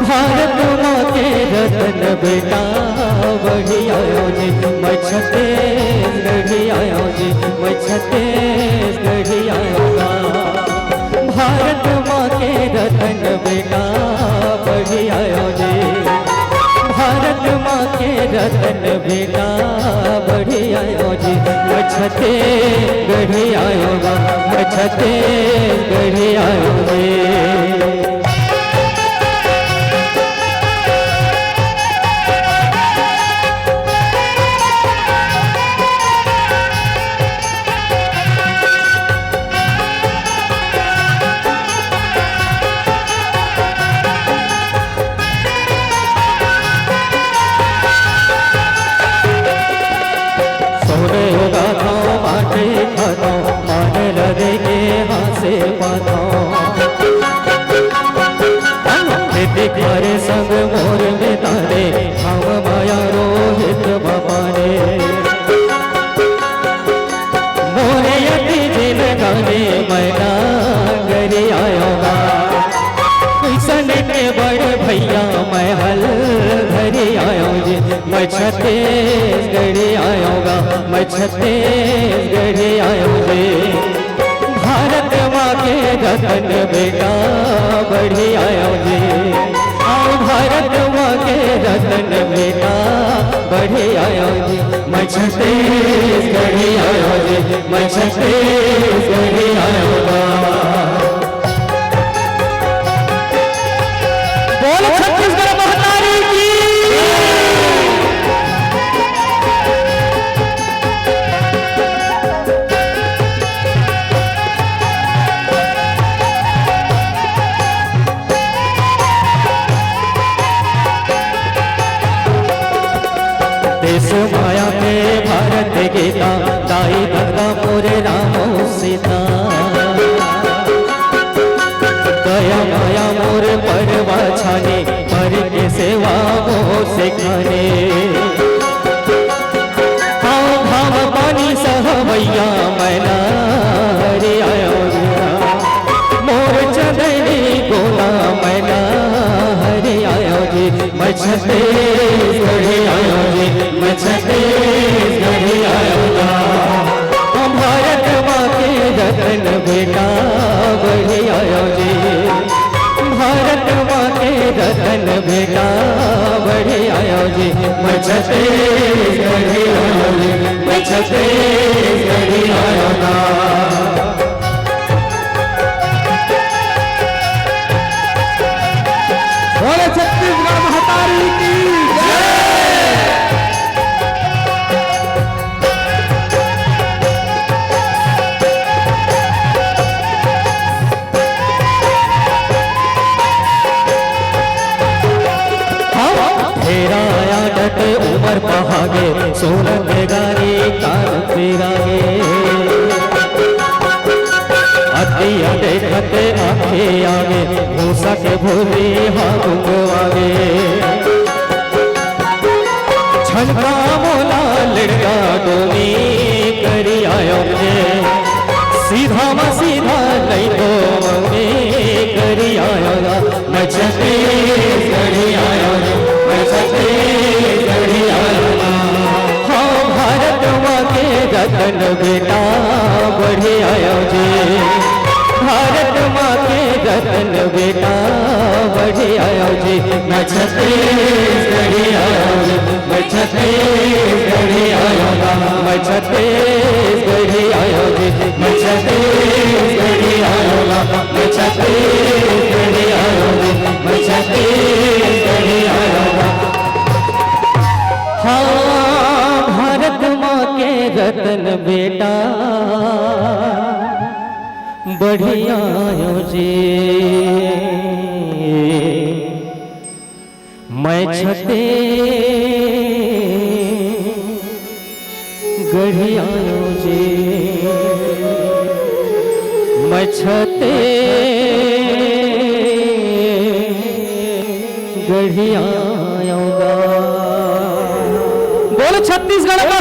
भारत माँ के रतन बेटा बढ़ी आयो जी, मैं छत्तीसगढ़ी आयो जी, मैं छत्तीसगढ़ी आयोगा। भारत माँ के रतन बेटा बढ़ी आयो जी, भारत माँ के रतन बेटा बढ़ी आयो जी, मैं छत्तीसगढ़ी आयोगा, मैं छत्तीसगढ़ी आयो जी। दिखारे संग मोर में तारे हम माया रोहित बपारे मोरे यति जिन गाने मैना गरी आयोगा। किसन के बड़े भैया मैं हल घरी आयो जी, मैं छत्तीसगढ़ी आयोगा, मैं छत्तीसगढ़ी आयो जी। भारत माँ के रतन बेटा बढ़ी आयो जी, आओ भारत माँ के रतन बेटा बढ़ी आयो जी, मैं छत्तीसगढ़ी आयो जी, मैं छत्तीसगढ़ी आयोगा। बोलो छत्तीसगढ़ महतारी की। देश माया के भारत गीता दाई गंगा मोरे रामो सीता, दया माया मोरे परवा छाने पर के सेवा मोह सिखाने। हाँ भाव पानी सहवैया मैना हरि आयो मोर चंदनी गोला मैना हरि आयो जी, मैं छत्तीसगढ़ी आयो जी, मैं छत्तीसगढ़ी आयोगा। भारत माँ के रतन बेटा बढ़ी आयो जी, भारत माँ के रतन बेटा बढ़ी आयो जी, मैं छत्तीसगढ़ी आयो जी, मैं छत्तीसगढ़ी आयोगा। छत्तीसगढ़ महतारी की तेरा आया डट उमर पहागे सोनत गारी कान फिरागे अतिया देखते आखे आगे भूसा के भूली हाँ गुंगवागे छनका मोला लड़का डोमी करी आयो सीधा में सीधा नहीं तो मम्मी करी आयोगा। मैं छत्तीसगढ़ी आयो, मैं छत्तीसगढ़ी आयोगा। हाँ भारत माँ के रतन बेटा बढ़ी आयो जी, भारत माँ के रतन बेटा बढ़ी आयो जी, मैं छत्तीसगढ़ी आयो जी, मैं छत्तीसगढ़ी आयोगा, मैं छत्तीसगढ़ी आयो जी, मैं छत्तीसगढ़ी आयोगा, मैं छत्तीसगढ़ी आयो जी, मैं छत्तीसगढ़ी आयोगा। हाँ भारत माँ के रतन बेटा बढ़िया आयो जी, मैं छत्तीसगढ़ी आयो जी, मैं छत्तीसगढ़ी आयोगा। बोलो छत्तीसगढ़ का